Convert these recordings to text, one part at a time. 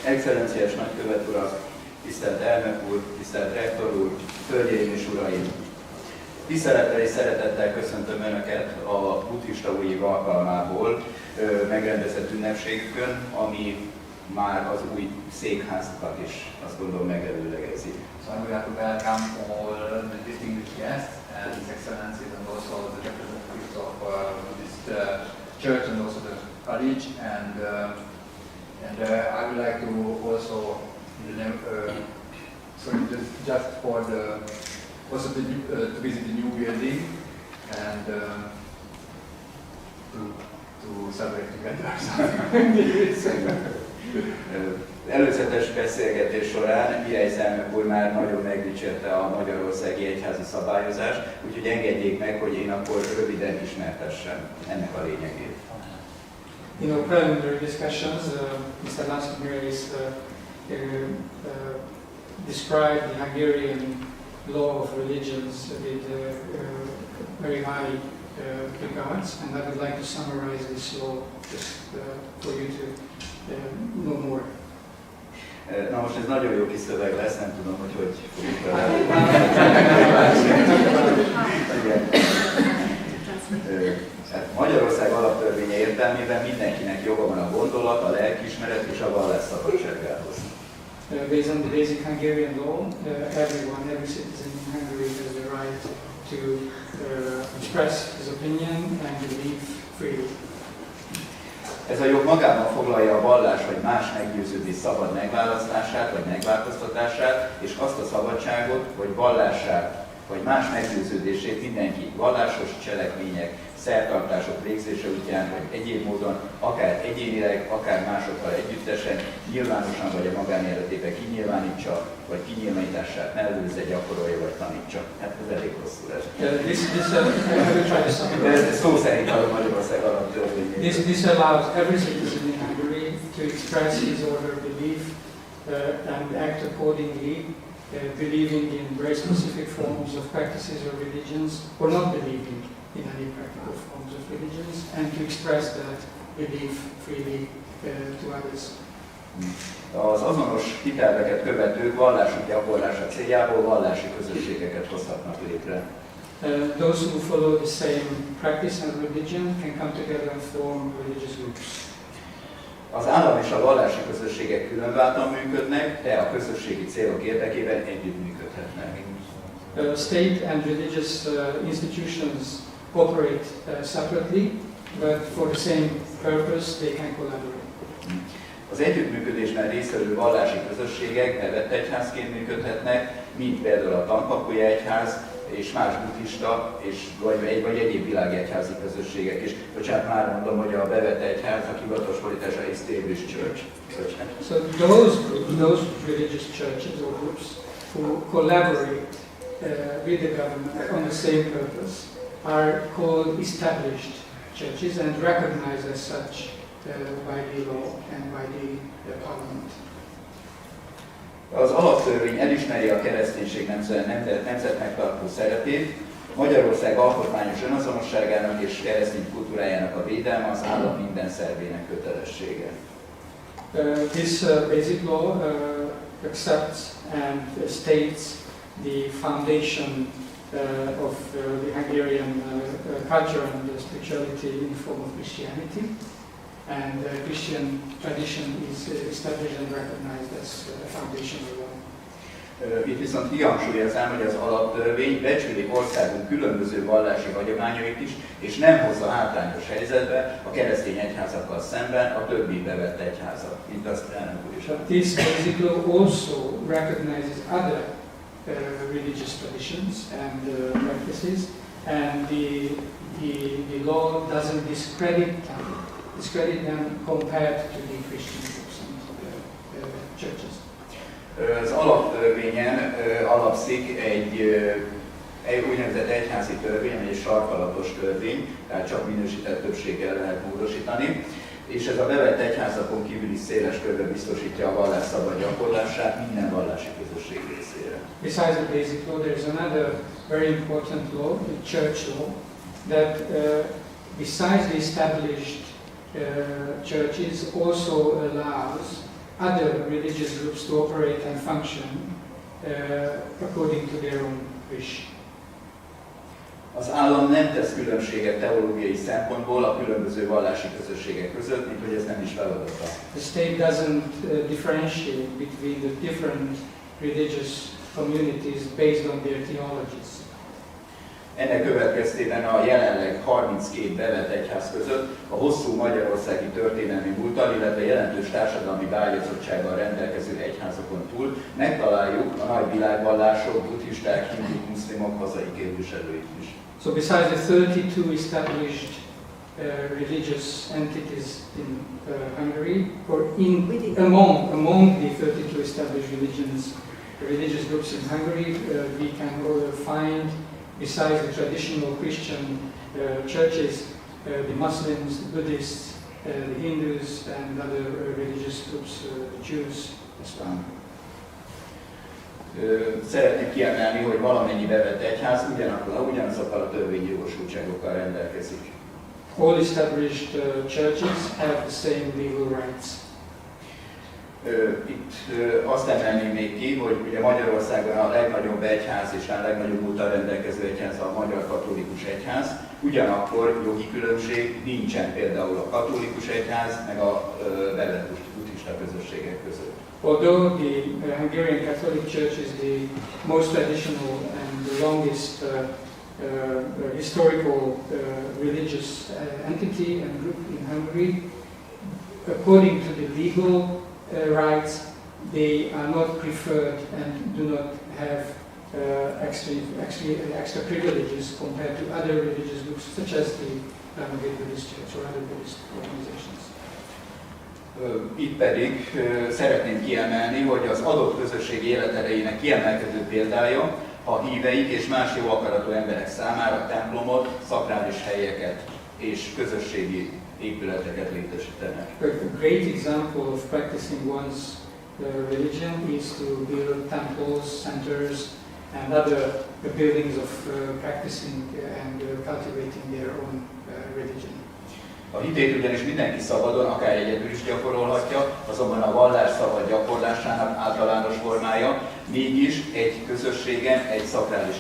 Excellenciás nagykövet urak, tisztelt elnök úr, tisztelt rektor úr, hölgyeim és uraim! Tisztelettel és szeretettel köszöntöm Önöket a buddhista új év alkalmából megrendezett ünnepségükön, ami már az új székházakat is azt gondolom megelőlegezi. So I would like to welcome all the distinguished guests and His Excellencies and also the representatives of this church and also the college. And I would like to also, just for the also to visit the new building and to celebrate together. Előzetes beszélgetés során Mihály elnök úr már nagyon megdicsérte a magyarországi egyházi szabályozást, úgyhogy engedjék meg, hogy én akkor röviden ismertessem ennek a lényegét. In our preliminary discussions, Mr. László described the Hungarian law of religions with very high regards, and I would like to summarize this law just for you to know more. Na most ez nagyon jó kis szöveg lesz, nem tudom, hogy fogjuk vele. Magyarország alaptörvénye értelmében mindenkinek joga van a gondolat, a lelkiismeret és a vallás szabadságához. Based on the basic Hungarian law, every citizen in Hungary has the right to express his opinion and believe freely. Ez a jog magában foglalja a vallás vagy más meggyőződés szabad megválasztását vagy megváltoztatását, és azt a szabadságot, hogy vallását vagy más meggyőződését mindenki vallásos cselekmények, szertartások végzése útján vagy egyéb módon, akár egyénileg, akár másokkal együttesen, nyilvánosan vagy a magánéletében kinyilvánítsa, vagy kinyilvánítását ne előzze, gyakorolja vagy tanítsa. Hát ez elég rosszul ez. Szó szerint a Magyarország alaptörvényét. This allows every citizen in Hungary to express his or her belief and act accordingly, believing in very specific forms of practices or religions, or not believing in any practical forms of religions, and to express that belief freely to others. Az azonos hitelveket követők vallásuk gyakorlása céljából vallási közösségeket hozhatnak létre. Those who follow the same practice and religion can come together and form religious groups. Az állam és a vallási közösségek különváltan működnek, de a közösségi célok érdekében együttműködhetnek. State and religious institutions operate separately, but for the same purpose they can collaborate. Az együttműködésben résztvevő vallási közösségek bevett egyházként működhetnek, mint például a Tankapui egyház és más buddhista vagy egyéb világegyházi közösségek is. Bocsánat, már mondom, hogy a bevett egyház a hivatalos fordítása Established Church. So those religious churches or groups who collaborate with the government on the same purpose are called established churches and recognized as such by the law and by the parliament. Az alaptörvény elismeri a kereszténység nemzetmegtartó szerepét, Magyarország alkotmányos önazonosságának és keresztény kultúrájának a védelme az állam minden szervének kötelessége. This basic law accepts and states the foundation of the Hungarian culture and spirituality in the form of Christianity, and Christian tradition is established and recognized as a foundational law. Itt viszont kihangsúlyoznám, hogy az alaptörvény becsüli országunk különböző vallási hagyományait is, és nem hozza hátrányos helyzetbe a keresztény egyházakkal szemben a többi bevett egyházat, mint azt elnök úr is. This basic law also recognizes other religious traditions and practices, and the law doesn't discredit them compared to the Christian groups and churches. Az alaptörvényen alapszik egy úgynevezett egyházi törvény, egy sarkalatos törvény, tehát csak minősített többséggel lehet módosítani, és ez a bevett egyházakon kívüli széles körben biztosítja a vallás szabad gyakorlását minden vallási közösség részére. Besides the basic law, there is another very important law, the church law, that besides the established churches also allows other religious groups to operate and function according to their own wish. Az állam nem tesz különbséget teológiai szempontból a különböző vallási közösségek között, mint hogy ez nem is feladata. The state doesn't differentiate between the different religious communities based on their theologies. Ennek következtében a jelenleg 32 bevett egyház között a hosszú magyarországi történelmi múlttal, illetve jelentős társadalmi beágyazottsággal rendelkező egyházakon túl megtaláljuk a nagy világvallások, buddhisták, hinduk, muszlimok hazai képviselőit is. So besides the 32 established religious entities in Hungary, or among the 32 established religious groups in Hungary, we can find, besides the traditional Christian churches, the Muslims, the Buddhists, the Hindus, and other religious groups, the Jews as well. Szeretném kiemelni, hogy valamennyi bevett egyház ugyanazokkal a törvényi jogosultságokkal rendelkezik. All established churches have the same legal rights. Itt azt emelném még ki, hogy ugye Magyarországon a legnagyobb egyház és a legnagyobb múlttal rendelkező egyház a Magyar Katolikus Egyház, ugyanakkor jogi különbség nincsen például a katolikus egyház meg a bevett buddhista közösségek között. Although the Hungarian Catholic Church is the most traditional and the longest historical religious entity and group in Hungary, according to the legal rights, they are not preferred and do not have extra privileges compared to other religious groups, such as the Buddhist Church or other Buddhist organizations. Itt pedig szeretném kiemelni, hogy az adott közösség életerejének kiemelkedő példája, ha híveik és más jó akaratú emberek számára templomot, szakrális helyeket és közösségi épületeket létesítenek. A great example of practicing one's religion is to build temples, centers, and other buildings of practicing and cultivating their own religion. A hitét ugyanis mindenki szabadon, akár egyedül is gyakorolhatja, azonban a vallás szabad gyakorlásának általános formája mégis egy közösségen, egy szakrális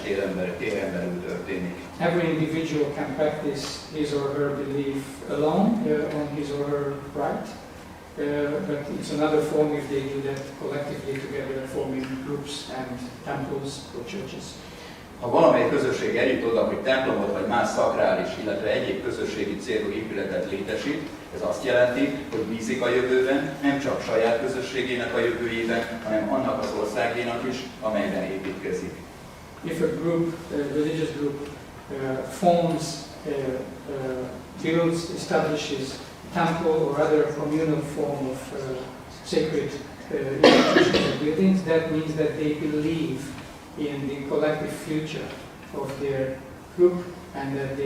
téren belül történik. Every individual can practice his or her belief alone on his or her right, but it's another form if they do that collectively together, forming groups and temples or churches. Ha valamelyik közösség eljut oda, hogy templomot vagy más szakrális, illetve egyéb közösségi célú épületet létesít, ez azt jelenti, hogy bízik a jövőben, nem csak saját közösségének a jövőjében, hanem annak az országénak is, amelyben építkezik. If a group, a religious group, builds, establishes a temple or other communal form of sacred institutions and buildings, that means that they believe in the collective future of their group, and that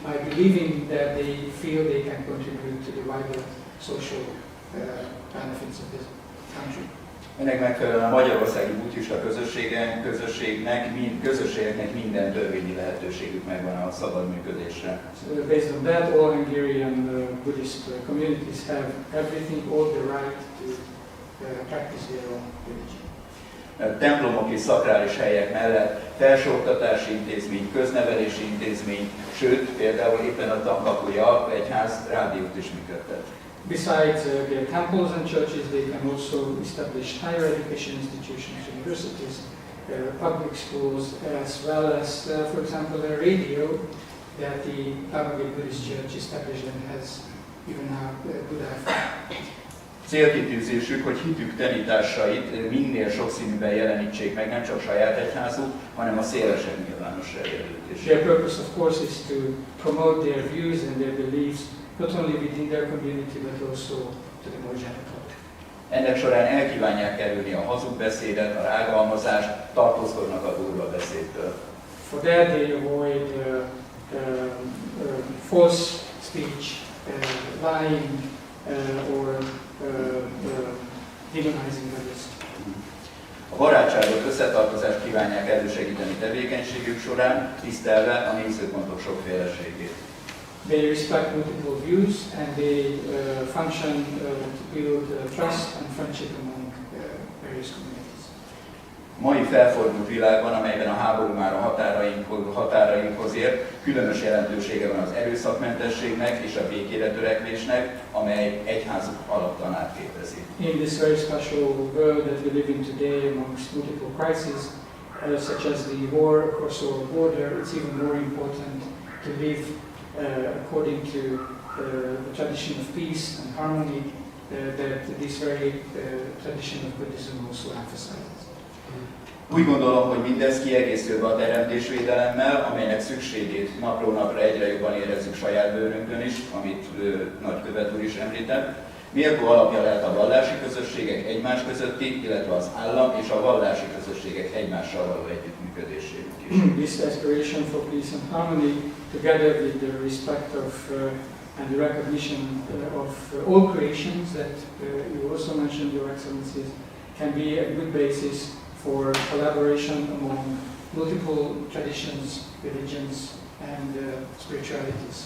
by believing that they feel they can contribute to the wider social benefits of this country. Ennek megfelelően a magyarországi buddhista közösségeknek minden törvényi lehetőségük megvan a szabad működésre. So based on that, all Hungarian Buddhist communities have everything, all the right to practice their own religion. Templomok és szakrális helyek mellett felsőoktatási intézmény, köznevelési intézmény, sőt, például éppen a Tankapuja egyház rádiót is működtet. Besides their temples and churches, they can also establish higher education institutions, universities, public schools, as well as, for example, a radio that the Tamagé Buddhist Church established and has even now good effect. Célkitűzésük, hogy hitük tanításait minél sokszínűben jelenítsék meg, nem csak saját egyházuk, hanem a szélesebb nyilvánosság előtt is. Their purpose, of course, is to promote their views and their beliefs, not only within their community, but also to the more general. Ennek során elkívánják kerülni a hazug beszédet, a rágalmazást, tartózkodnak a durva beszédtől. For that they avoid false speech, lying, or demonizing others. A barátságot, összetartozást kívánják elősegíteni tevékenységük során, tisztelve a nézőpontok sokféleségét. They respect multiple views and they function to build trust and friendship among various communities. Mai felfordult világban, amelyben a háború már a határainkhoz ért, különös jelentősége van az erőszakmentességnek és a békére törekvésnek, amely egyházuk alaptanát képezi. In this very special world that we live in today, amongst multiple crises, such as the war across our border, it's even more important to live according to the tradition of peace and harmony that this very tradition of Buddhism also emphasizes. Úgy gondolom, hogy mindez kiegészülve a teremtésvédelemmel, amelynek szükségét napról napra egyre jobban érezzük saját bőrünkön is, amit nagykövet úr is említett, méltó alapja lehet a vallási közösségek egymás közötti, illetve az állam és a vallási közösségek egymással való együttműködésének is. This aspiration for peace and harmony, together with the respect of and the recognition of all creations that you also mentioned, Your Excellencies, can be a good basis for collaboration among multiple traditions, religions and spiritualities.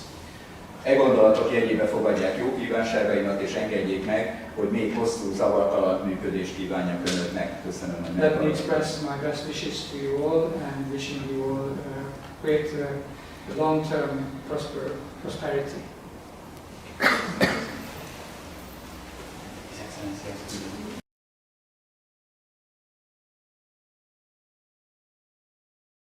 E gondolatok jegyébe fogadják jó kívánságaimat, és engedjék meg, hogy még hosszú, zavartalan működést kívánjak önöknek. Köszönöm, hogy Let me express my best wishes to you all and wishing you all great long-term prosperity. His Excellency has